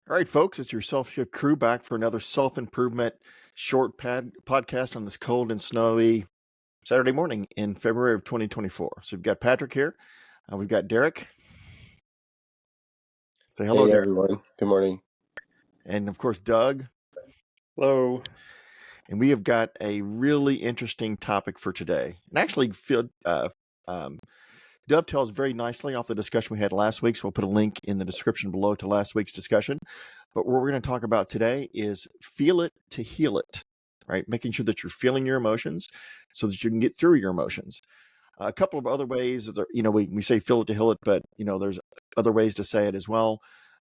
All right, folks, it's your Self Shift crew back for another self improvement short podcast on this cold and snowy Saturday morning in February of 2024. So we've got Patrick here, we've got Derek. Say hello, Hey Derek. everyone, good morning. And of course, Doug. Hello. And we have got a really interesting topic for today. And actually, dovetails very nicely off the discussion we had last week. So we'll put a link in the description below to last week's discussion. But what we're going to talk about today is feel it to heal it, right? Making sure that you're feeling your emotions so that you can get through your emotions. A couple of other ways that, we say feel it to heal it, but, there's other ways to say it as well.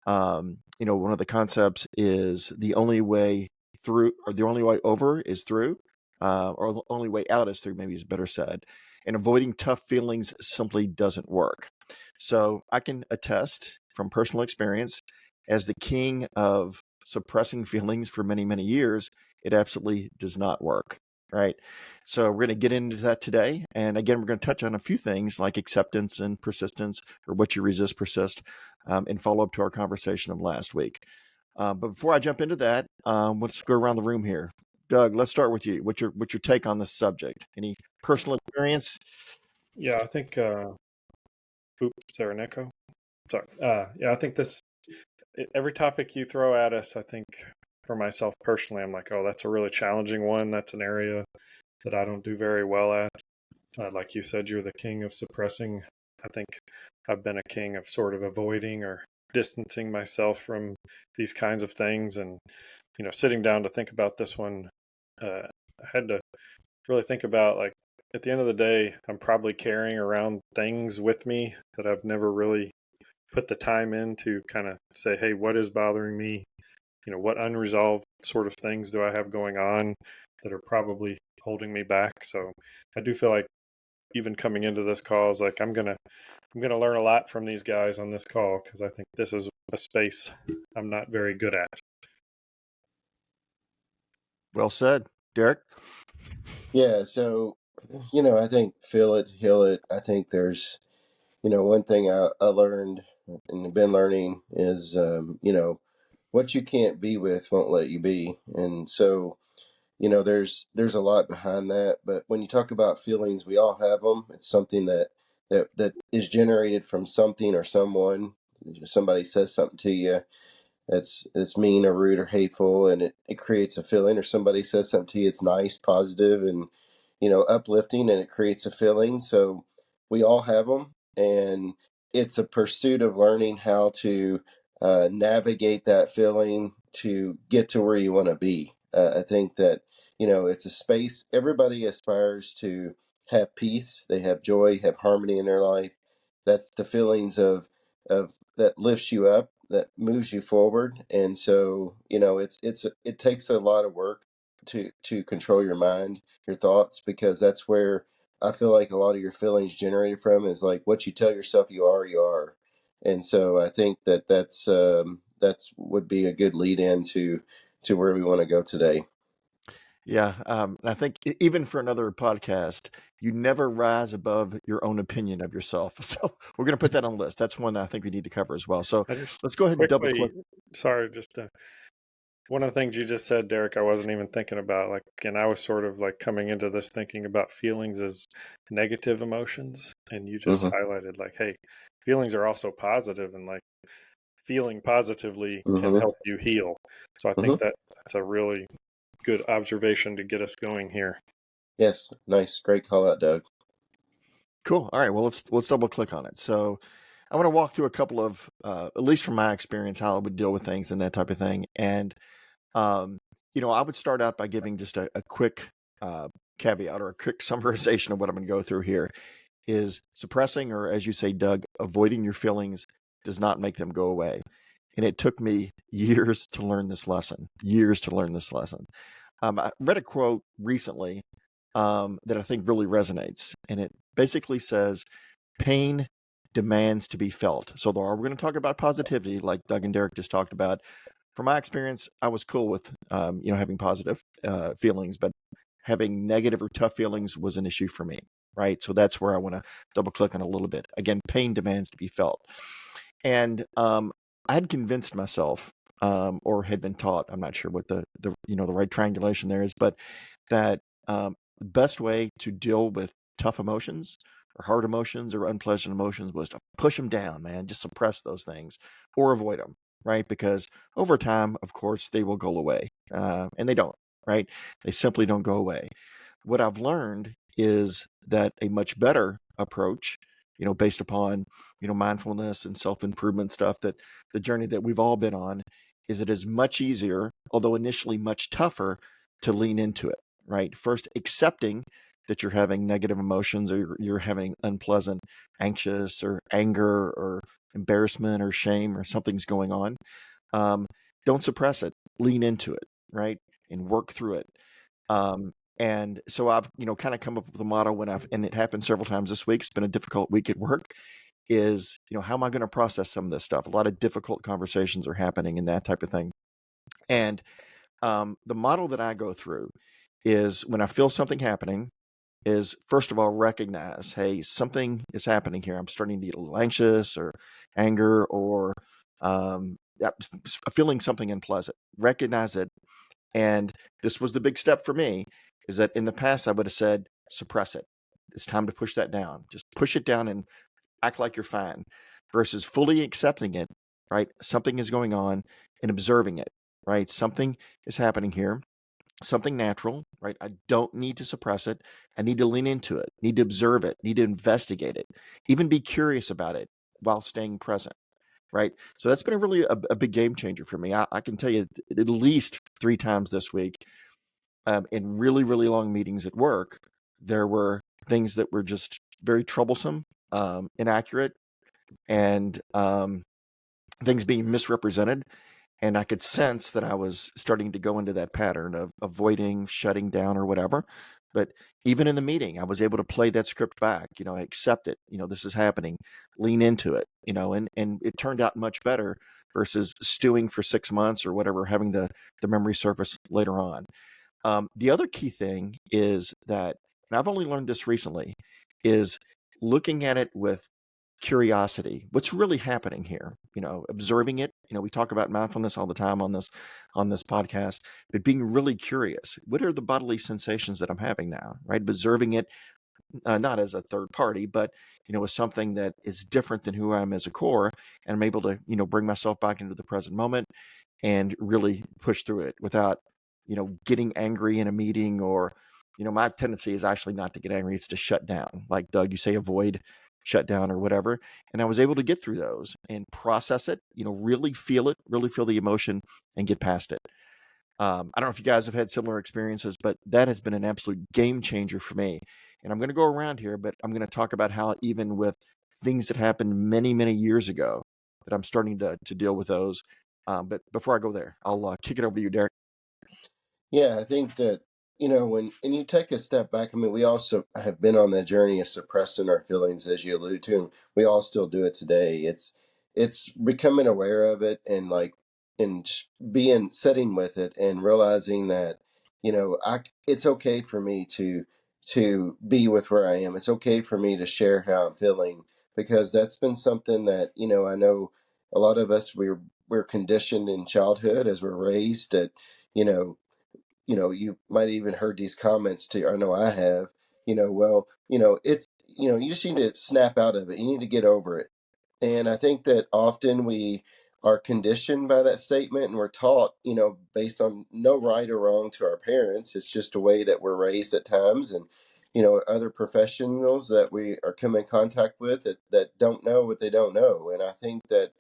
One of the concepts is the only way through, or the only way over is through, or the only way out is through, maybe is better said. And avoiding tough feelings simply doesn't work. So I can attest from personal experience, as the king of suppressing feelings for many, many years, it absolutely does not work. Right. So we're going to get into that today. And again, we're going to touch on a few things like acceptance and persistence, or what you resist persist, and follow up to our conversation of last week. But before I jump into that, let's go around the room here. Doug, let's start with you. What's your take on this subject? Any personal experience? Yeah, I think. Oops, is there an echo? Sorry. Yeah, I think every topic you throw at us, I think for myself personally, I'm like, oh, that's a really challenging one. That's an area that I don't do very well at. Like you said, you're the king of suppressing. I think I've been a king of sort of avoiding or distancing myself from these kinds of things. And, sitting down to think about this one, I had to really think about, like, at the end of the day, I'm probably carrying around things with me that I've never really put the time in to kind of say, hey, what is bothering me? What unresolved sort of things do I have going on that are probably holding me back? So I do feel like even coming into this call is like, I'm gonna learn a lot from these guys on this call, because I think this is a space I'm not very good at. Well said, Derek. Yeah, so I think feel it, heal it. I think there's one thing I learned and have been learning is what you can't be with won't let you be, and so there's a lot behind that. But when you talk about feelings, we all have them. It's something that is generated from something or someone. Somebody says something to you that's mean or rude or hateful, and it creates a feeling. Or somebody says something to you, it's nice, positive, and uplifting, and it creates a feeling. So we all have them, and it's a pursuit of learning how to navigate that feeling to get to where you want to be. I think that it's a space. Everybody aspires to have peace, they have joy, have harmony in their life. That's the feelings of that lifts you up, that moves you forward. And so it takes a lot of work to control your mind, your thoughts, because that's where I feel like a lot of your feelings generated from is like what you tell yourself you are. And so I think that's would be a good lead in to where we want to go today. Yeah, and I think even for another podcast, you never rise above your own opinion of yourself. So we're going to put that on the list. That's one I think we need to cover as well. So I just let's go ahead and double quickly, click. sorry, just one of the things you just said, Derek, I wasn't even thinking about. Like, and I was sort of like coming into this thinking about feelings as negative emotions, and you just Mm-hmm. highlighted like, hey, feelings are also positive, and like feeling positively can Mm-hmm. help you heal. So I think Mm-hmm. that's a really good observation to get us going here. Yes, nice, great call out, Doug. Cool. All right. Well, let's double click on it. So I want to walk through a couple of, at least from my experience, how I would deal with things and that type of thing. And I would start out by giving just a quick caveat or a quick summarization of what I'm going to go through here. Is suppressing, or as you say, Doug, avoiding your feelings does not make them go away. And it took me years to learn this lesson. I read a quote recently that I think really resonates. And it basically says, pain demands to be felt. So we're going to talk about positivity, like Doug and Derek just talked about. From my experience, I was cool with, having positive feelings, but having negative or tough feelings was an issue for me. Right. So that's where I want to double click on a little bit. Again, pain demands to be felt. And I had convinced myself or had been taught. I'm not sure what the right triangulation there is, but that the best way to deal with tough emotions or hard emotions or unpleasant emotions was to push them down, man. Just suppress those things or avoid them, right? Because over time, of course, they will go away, and they don't, right? They simply don't go away. What I've learned is that a much better approach, based upon, mindfulness and self-improvement stuff, that the journey that we've all been on, is it is much easier, although initially much tougher, to lean into it, right? First, accepting that you're having negative emotions, or you're having unpleasant, anxious, or anger, or embarrassment, or shame, or something's going on. Don't suppress it. Lean into it, right? And work through it. And so I've, kind of come up with a motto and it happened several times this week. It's been a difficult week at work. Is, how am I going to process some of this stuff? A lot of difficult conversations are happening and that type of thing. And the model that I go through is, when I feel something happening, is first of all recognize, hey, something is happening here. I'm starting to get a little anxious or anger, or feeling something unpleasant. Recognize it. And this was the big step for me, is that in the past I would have said, suppress it. It's time to push that down. Just push it down and act like you're fine, versus fully accepting it, right? Something is going on, and observing it, right? Something is happening here, something natural, right? I don't need to suppress it. I need to lean into it, need to observe it, need to investigate it, even be curious about it while staying present. Right. So that's been a big game changer for me. I can tell you at least 3 times this week, in really, really long meetings at work, there were things that were just very troublesome, inaccurate, and things being misrepresented. And I could sense that I was starting to go into that pattern of avoiding, shutting down, or whatever. But even in the meeting, I was able to play that script back, accept it, this is happening, lean into it, and it turned out much better, versus stewing for 6 months or whatever, having the memory surface later on. The other key thing is that, and I've only learned this recently, is looking at it with curiosity. What's really happening here? Observing it. We talk about mindfulness all the time on this podcast, but being really curious. What are the bodily sensations that I'm having now? Right, observing it, not as a third party, but as something that is different than who I am as a core, and I'm able to bring myself back into the present moment and really push through it without getting angry in a meeting, or my tendency is actually not to get angry, it's to shut down, like Doug, you say, avoid, shut down, or whatever. And I was able to get through those and process it, really feel it, really feel the emotion, and get past it. I don't know if you guys have had similar experiences, but that has been an absolute game changer for me. And I'm going to go around here, but I'm going to talk about how, even with things that happened many, many years ago, that I'm starting to deal with those. But before I go there, I'll kick it over to you, Derek. Yeah, I think that, when you take a step back, I mean, we also have been on that journey of suppressing our feelings, as you alluded to, and we all still do it today. It's becoming aware of it, and like, and being sitting with it, and realizing that, it's okay for me to be with where I am. It's okay for me to share how I'm feeling, because that's been something that, I know a lot of us, we're conditioned in childhood as we're raised that, you know you might have even heard these comments too. I know I have. Well, it's, you just need to snap out of it. You need to get over it. And I think that often we are conditioned by that statement, and we're taught, based on no right or wrong to our parents. It's just a way that we're raised at times. And, other professionals that we are come in contact with that don't know what they don't know. And I think that,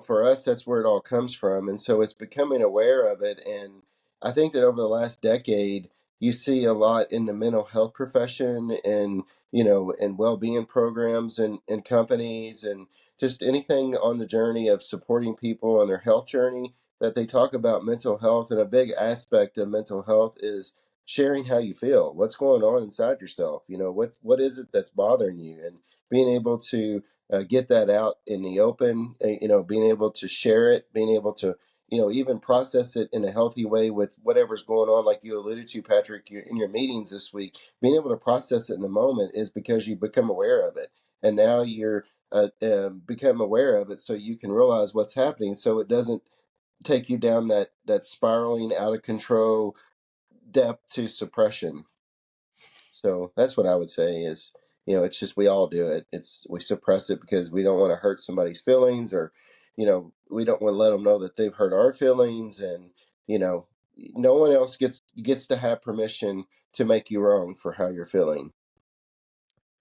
for us, that's where it all comes from. And so it's becoming aware of it. And I think that over the last decade, you see a lot in the mental health profession, and, and well-being programs, and companies, and just anything on the journey of supporting people on their health journey, that they talk about mental health. And a big aspect of mental health is sharing how you feel, what's going on inside yourself, what is it that's bothering you, and being able to get that out in the open, being able to share it, being able to even process it in a healthy way with whatever's going on, like you alluded to, Patrick, in your meetings this week. Being able to process it in the moment is because you become aware of it, and now you're become aware of it, so you can realize what's happening, so it doesn't take you down that spiraling out of control depth to suppression. So that's what I would say is, it's just, we all do it. We suppress it because we don't want to hurt somebody's feelings, or, we don't want to let them know that they've hurt our feelings. And, no one else gets to have permission to make you wrong for how you're feeling.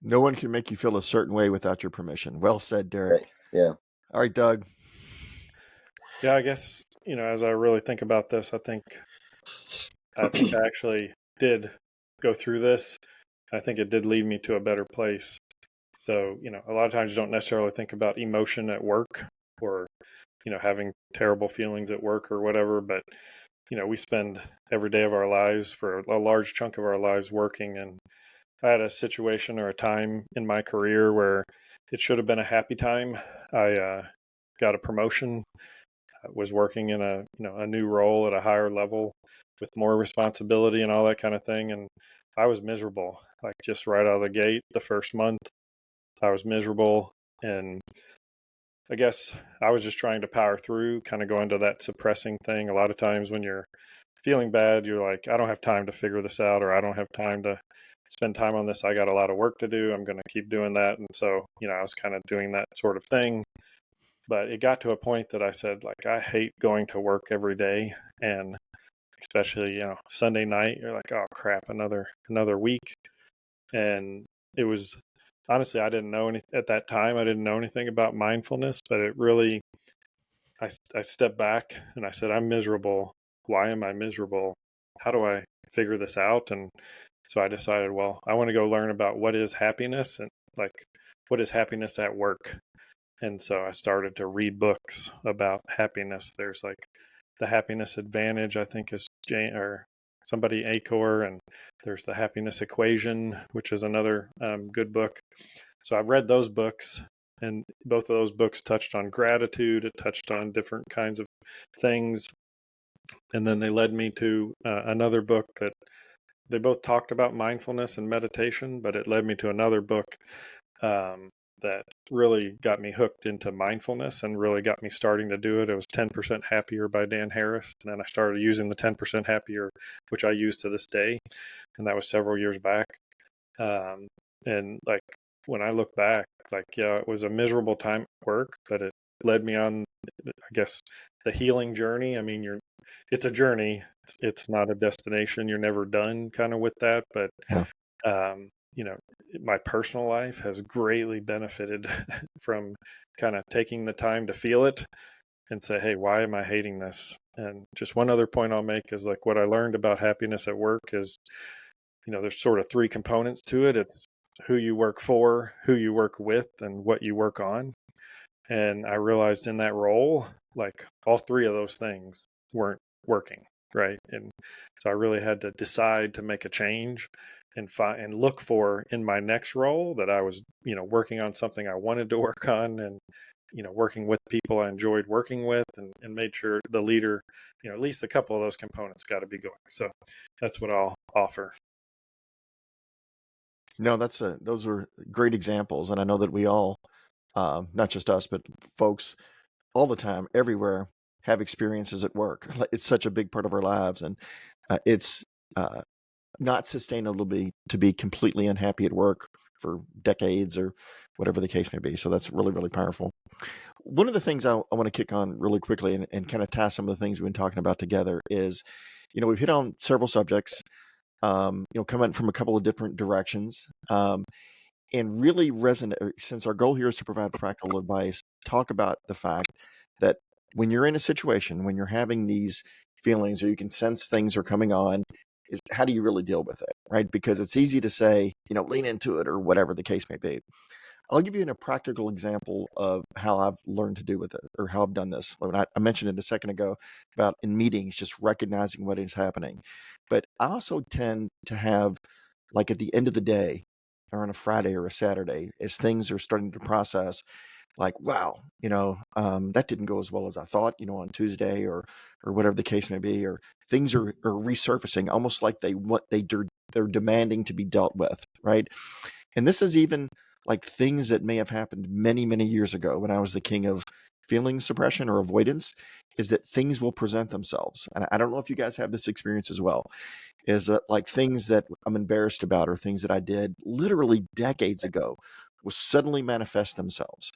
No one can make you feel a certain way without your permission. Well said, Derek. Right. Yeah. All right, Doug. Yeah, I guess, as I really think about this, I think I actually did go through this. I think it did lead me to a better place. So, a lot of times you don't necessarily think about emotion at work, or, having terrible feelings at work or whatever, but, we spend every day of our lives, for a large chunk of our lives, working. And I had a situation or a time in my career where it should have been a happy time. I got a promotion, was working in a new role at a higher level with more responsibility and all that kind of thing. And I was miserable, like just right out of the gate. The first month I was miserable, and I guess I was just trying to power through, kind of go into that suppressing thing. A lot of times when you're feeling bad, you're like, I don't have time to figure this out, or I don't have time to spend time on this. I got a lot of work to do. I'm going to keep doing that. And so, I was kind of doing that sort of thing. But it got to a point that I said, like, I hate going to work every day. And especially, Sunday night, you're like, oh crap, another week. And it was, honestly, I didn't know at that time, I didn't know anything about mindfulness, but it really, I stepped back and I said, I'm miserable. Why am I miserable? How do I figure this out? And so I decided, well, I want to go learn about what is happiness, and like, what is happiness at work. And so I started to read books about happiness. There's like The Happiness Advantage, I think is somebody, Acor, and there's The Happiness Equation, which is another good book. So I've read those books, and both of those books touched on gratitude. It touched on different kinds of things. And then they led me to another book that they both talked about mindfulness and meditation, but it led me to another book that really got me hooked into mindfulness and really got me starting to do it. It was 10% Happier by Dan Harris. And then I started using the 10% Happier, which I use to this day. And that was several years back. And like, when I look back, like, yeah, it was a miserable time at work, but it led me on, I guess, the healing journey. I mean, it's a journey. It's not a destination. You're never done kind of with that. But, Yeah. My personal life has greatly benefited from kind of taking the time to feel it and say, hey, why am I hating this? And just one other point I'll make is, like, what I learned about happiness at work is, there's sort of three components to it. It's who you work for, who you work with, and what you work on. And I realized in that role, like, all three of those things weren't working, right? And so I really had to decide to make a change and look for in my next role that I was, working on something I wanted to work on, and, working with people I enjoyed working with, and made sure the leader, at least a couple of those components got to be going. So that's what I'll offer. No, those are great examples. And I know that we all, not just us, but folks all the time, everywhere, have experiences at work. It's such a big part of our lives. And it's not sustainable to be completely unhappy at work for decades or whatever the case may be. So that's really, really powerful. One of the things I want to kick on really quickly and kind of tie some of the things we've been talking about together is, we've hit on several subjects, coming from a couple of different directions, and really resonate, since our goal here is to provide practical advice, talk about the fact that when you're in a situation, when you're having these feelings, or you can sense things are coming on, is how do you really deal with it, right? Because it's easy to say, lean into it, or whatever the case may be. I'll give you a practical example of how I've learned to do with it, or how I've done this. I mentioned it a second ago about in meetings, just recognizing what is happening. But I also tend to have, like, at the end of the day, or on a Friday or a Saturday, as things are starting to process, like, wow, that didn't go as well as I thought, on Tuesday, or whatever the case may be, or things are resurfacing, almost like they're demanding to be dealt with, right? And this is even like things that may have happened many, many years ago when I was the king of feeling suppression or avoidance is that things will present themselves. And I don't know if you guys have this experience as well, is that like things that I'm embarrassed about or things that I did literally decades ago will suddenly manifest themselves.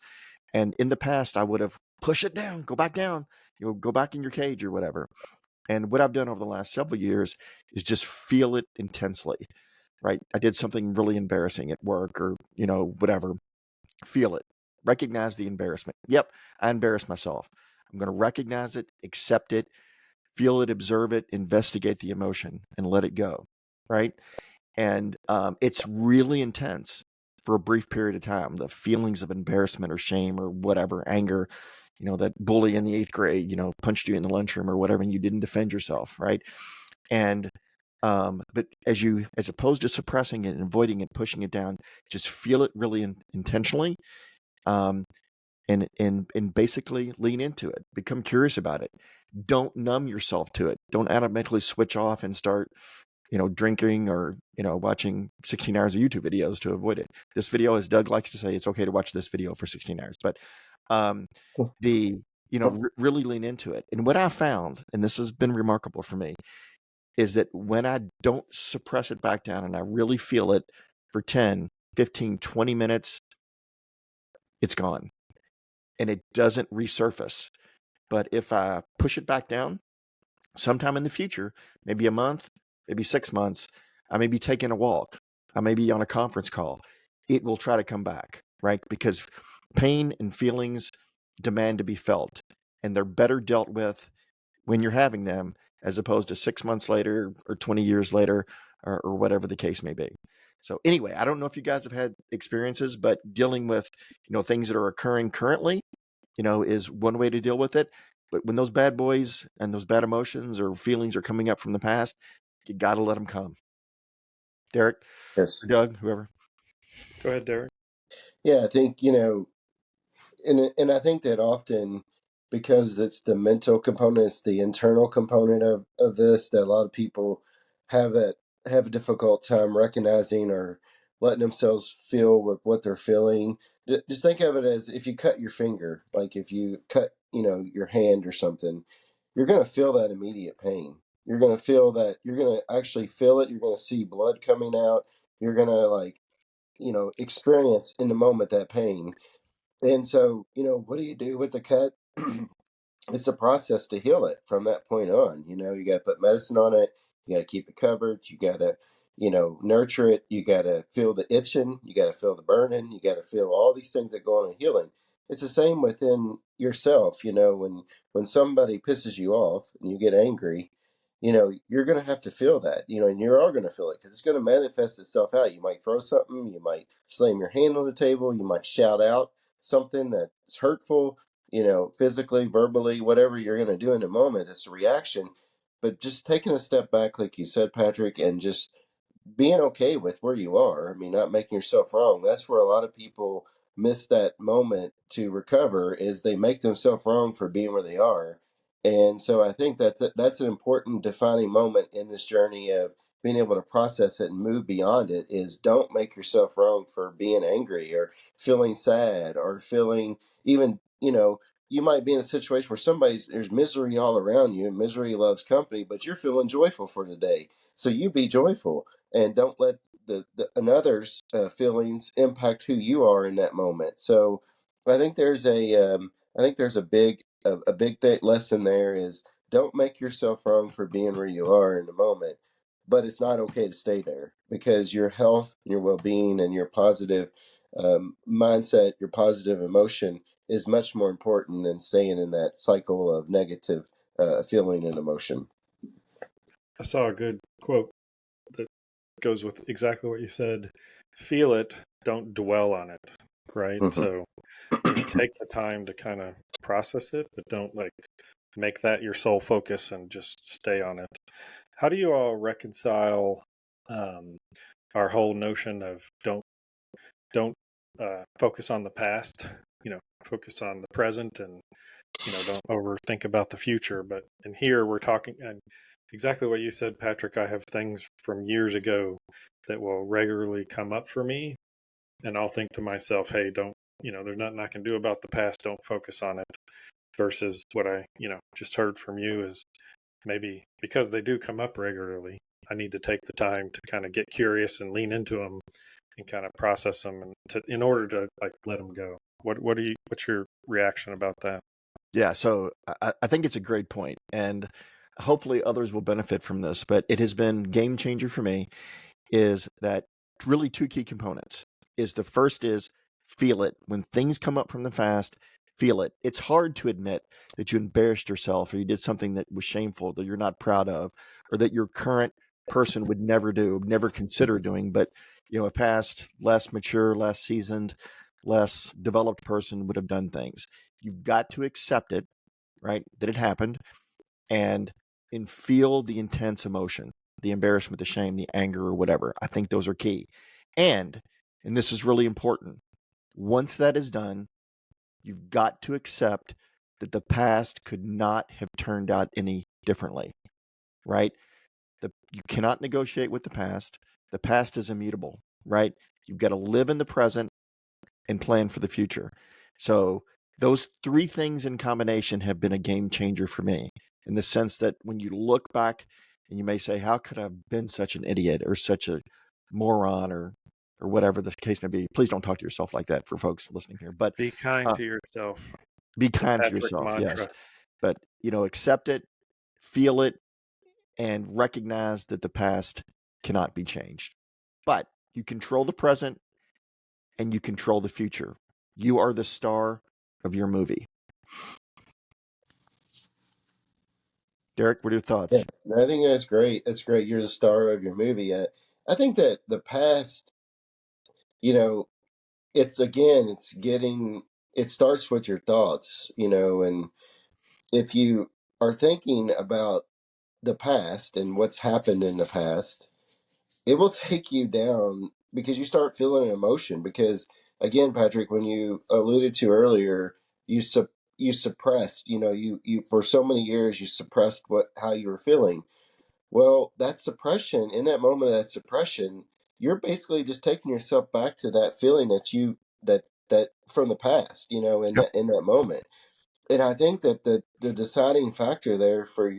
And in the past, I would have push it down, go back down, go back in your cage or whatever. And what I've done over the last several years is just feel it intensely, right? I did something really embarrassing at work or, whatever. Feel it. Recognize the embarrassment. Yep, I embarrassed myself. I'm going to recognize it, accept it, feel it, observe it, investigate the emotion, and let it go, right? And it's really intense for a brief period of time. The feelings of embarrassment or shame or whatever, anger, that bully in the 8th grade, punched you in the lunchroom or whatever, and you didn't defend yourself, right? And but as opposed to suppressing it and avoiding it, pushing it down, just feel it really intentionally, um, and basically lean into it. Become curious about it. Don't numb yourself to it. Don't automatically switch off and start drinking or, watching 16 hours of YouTube videos to avoid it. This video, as Doug likes to say, it's okay to watch this video for 16 hours, but really lean into it. And what I found, and this has been remarkable for me, is that when I don't suppress it back down and I really feel it for 10, 15, 20 minutes, it's gone and it doesn't resurface. But if I push it back down, sometime in the future, maybe a month, maybe 6 months, I may be taking a walk, I may be on a conference call, it will try to come back, right? Because pain and feelings demand to be felt, and they're better dealt with when you're having them as opposed to 6 months later or 20 years later or whatever the case may be. So anyway, I don't know if you guys have had experiences, but dealing with, things that are occurring currently, is one way to deal with it. But when those bad boys and those bad emotions or feelings are coming up from the past, you got to let them come. Derek, Yes. or Doug, whoever. Go ahead, Derek. Yeah, I think, and I think that often because it's the mental component, it's the internal component of this that a lot of people have a difficult time recognizing or letting themselves feel with what they're feeling. Just think of it as if you cut your finger, like if you cut, your hand or something, you're going to feel that immediate pain. You're going to feel that, you're going to actually feel it. You're going to see blood coming out. You're going to experience in the moment that pain. And so, what do you do with the cut? It's a process to heal it from that point on. You got to put medicine on it. You got to keep it covered. You got to, nurture it. You got to feel the itching. You got to feel the burning. You got to feel all these things that go on in healing. It's the same within yourself. When somebody pisses you off and you get angry, you're going to have to feel that, and you are going to feel it because it's going to manifest itself out. You might throw something. You might slam your hand on the table. You might shout out something that's hurtful, physically, verbally, whatever you're going to do in the moment. It's a reaction. But just taking a step back, like you said, Patrick, and just being okay with where you are. I mean, not making yourself wrong. That's where a lot of people miss that moment to recover is they make themselves wrong for being where they are. And so I think that's an important defining moment in this journey of being able to process it and move beyond it is don't make yourself wrong for being angry or feeling sad or feeling even, you might be in a situation where there's misery all around you and misery loves company, but you're feeling joyful for the day. So you be joyful and don't let the another's feelings impact who you are in that moment. So I think there's a big lesson there is don't make yourself wrong for being where you are in the moment, but it's not okay to stay there because your health, your well being, and your positive mindset, your positive emotion is much more important than staying in that cycle of negative feeling and emotion. I saw a good quote that goes with exactly what you said. Feel it, don't dwell on it. Right. Mm-hmm. So, take the time to kind of process it, but don't make that your sole focus and just stay on it. How do you all reconcile our whole notion of don't focus on the past, focus on the present and, don't overthink about the future. But in here we're talking and exactly what you said, Patrick. I have things from years ago that will regularly come up for me and I'll think to myself, hey, there's nothing I can do about the past. Don't focus on it. Versus what I, just heard from you is maybe because they do come up regularly, I need to take the time to kind of get curious and lean into them and kind of process them in order to like let them go. What's your reaction about that? Yeah, so I think it's a great point, and hopefully others will benefit from this, but it has been game changer for me is that really two key components is the first is feel it. When things come up from the past, feel it. It's hard to admit that you embarrassed yourself or you did something that was shameful, that you're not proud of, or that your current person would never do, never consider doing, but a past, less mature, less seasoned, less developed person would have done things. You've got to accept it, right? That it happened and feel the intense emotion, the embarrassment, the shame, the anger, or whatever. I think those are key. And this is really important, once that is done, you've got to accept that the past could not have turned out any differently, right? You cannot negotiate with the past. The past is immutable, right? You've got to live in the present and plan for the future. So those three things in combination have been a game changer for me in the sense that when you look back and you may say, how could I have been such an idiot or such a moron or whatever the case may be. Please don't talk to yourself like that for folks listening here. But be kind to yourself. Be kind to Patrick yourself, mantra. yes. But, accept it, feel it, and recognize that the past cannot be changed. But you control the present and you control the future. You are the star of your movie. Derek, what are your thoughts? Yeah, I think that's great. That's great. You're the star of your movie. I think that the past, it starts with your thoughts, and if you are thinking about the past and what's happened in the past, it will take you down because you start feeling an emotion. Because again, Patrick, when you alluded to earlier, you suppressed, you for so many years you suppressed how you were feeling. Well, that suppression, in that moment of that suppression, you're basically just taking yourself back to that feeling that from the past, Yep. in that moment. And I think that the deciding factor there for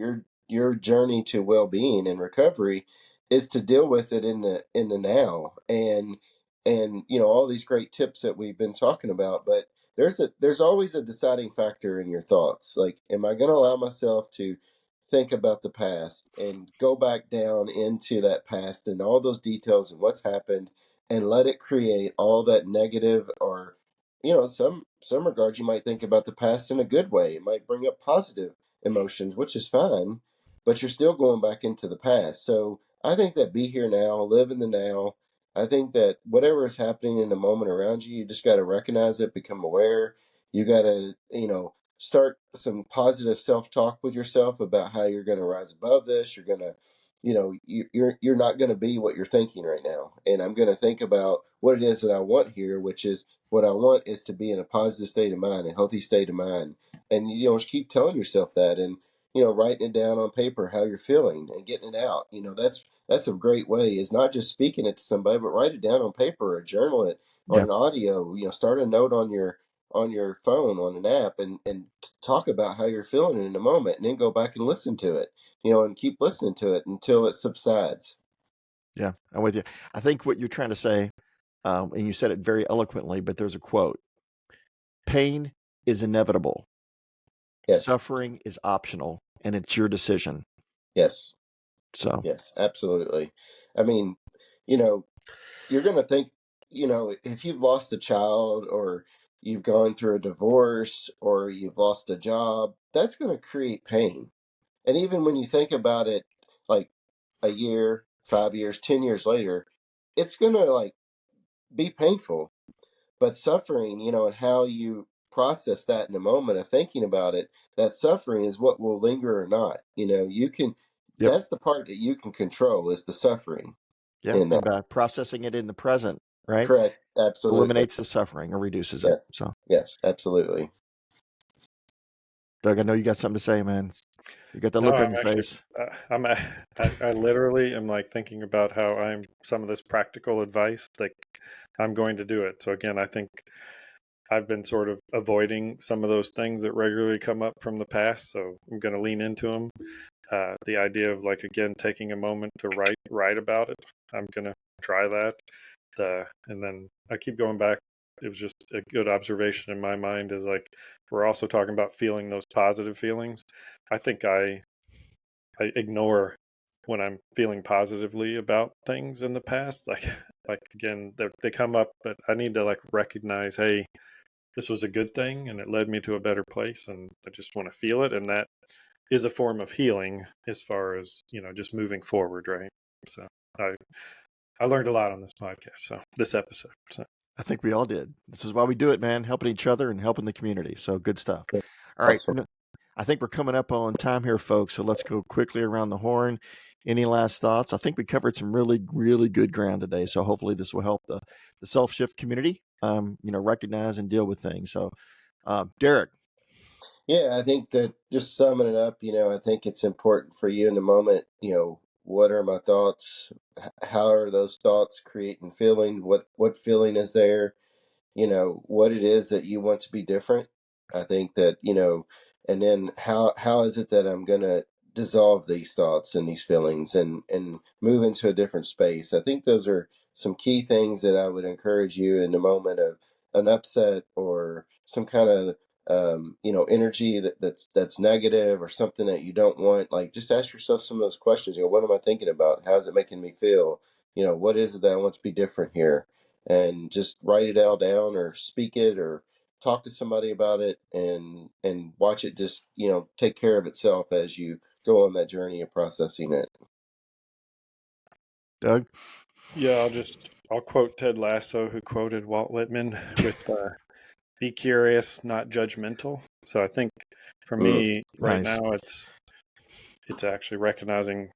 your journey to well-being and recovery is to deal with it in the now. And all these great tips that we've been talking about, but there's always a deciding factor in your thoughts. Like, am I going to allow myself to think about the past and go back down into that past and all those details and what's happened and let it create all that negative, or some regards you might think about the past in a good way. It might bring up positive emotions, which is fine, but you're still going back into the past. So I think that be here now, live in the now. I think that whatever is happening in the moment around you, you just got to recognize it, become aware. You got to, start some positive self-talk with yourself about how you're going to rise above this. You're going to, you're not going to be what you're thinking right now. And I'm going to think about what it is that I want here, which is what I want is to be in a positive state of mind, a healthy state of mind. And, just keep telling yourself that and, writing it down on paper, how you're feeling and getting it out. That's a great way, is not just speaking it to somebody, but write it down on paper or journal it on Yeah. an audio, start a note on your phone on an app and talk about how you're feeling in a moment, and then go back and listen to it, and keep listening to it until it subsides. Yeah, I'm with you. I think what you're trying to say, and you said it very eloquently, but there's a quote: pain is inevitable. Yes. Suffering is optional, and it's your decision. Yes. So, Yes, absolutely. I mean, you're going to think, if you've lost a child or you've gone through a divorce or you've lost a job, that's going to create pain. And even when you think about it, like a year, 5 years, 10 years later, it's going to like be painful. But suffering, and how you process that in a moment of thinking about it, that suffering is what will linger or not. yep. That's the part that you can control, is the suffering Yeah, in and that. by processing it in the present, right, Correct. Absolutely. eliminates the suffering or reduces it. Yes. So, Yes, absolutely. Doug, I know you got something to say, man. You got that No, look on I'm your actually, face. I literally am like thinking about how some of this practical advice, like I'm going to do it. So again, I think I've been sort of avoiding some of those things that regularly come up from the past, so I'm going to lean into them. The idea of, like, again, taking a moment to write about it, I'm going to try that. And then I keep going back. It was just a good observation in my mind, is like, we're also talking about feeling those positive feelings. I think I ignore when I'm feeling positively about things in the past. Like again, they come up, but I need to, like, recognize, hey, this was a good thing and it led me to a better place, and I just want to feel it. And that is a form of healing, as far as, just moving forward, right? So I learned a lot on this podcast, so this episode. So I think we all did. This is why we do it, man, helping each other and helping the community. So good stuff. All right. Awesome. I think we're coming up on time here, folks. So let's go quickly around the horn. Any last thoughts? I think we covered some really, really good ground today. So hopefully this will help the Self Shift community, recognize and deal with things. So, Derek. Yeah, I think that, just summing it up, I think it's important for you in the moment, what are my thoughts? How are those thoughts creating feeling? What feeling is there? What it is that you want to be different. I think that, and then how is it that I'm going to dissolve these thoughts and these feelings and move into a different space. I think those are some key things that I would encourage you in the moment of an upset or some kind of energy that's negative, or something that you don't want. Like, just ask yourself some of those questions. What am I thinking about? How's it making me feel? What is it that I want to be different here? And just write it all down, or speak it, or talk to somebody about it, and watch it just take care of itself as you go on that journey of processing it. Doug? Yeah, I'll quote Ted Lasso, who quoted Walt Whitman with be curious, not judgmental. So I think for me right Nice. now, it's actually recognizing,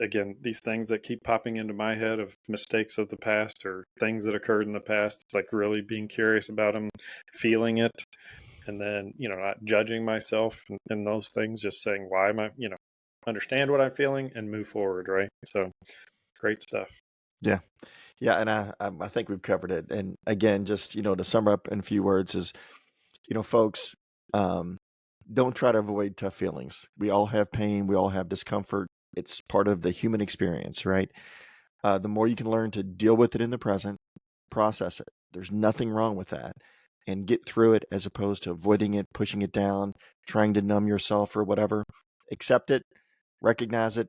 again, these things that keep popping into my head of mistakes of the past or things that occurred in the past. It's like really being curious about them, feeling it, and then, not judging myself in those things, just saying, why am I, understand what I'm feeling and move forward, right? So great stuff. Yeah. Yeah. And I think we've covered it. And again, just, to sum up in a few words is, folks, don't try to avoid tough feelings. We all have pain. We all have discomfort. It's part of the human experience, right? The more you can learn to deal with it in the present, process it. There's nothing wrong with that. And get through it, as opposed to avoiding it, pushing it down, trying to numb yourself or whatever. Accept it, recognize it,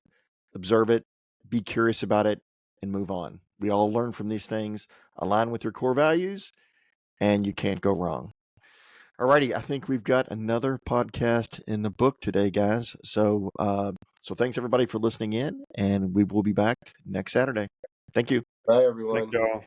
observe it, be curious about it, and move on. We all learn from these things, align with your core values, and you can't go wrong. Alrighty, I think we've got another podcast in the book today, guys. So thanks everybody for listening in, and we will be back next Saturday. Thank you. Bye, everyone. Thank you all.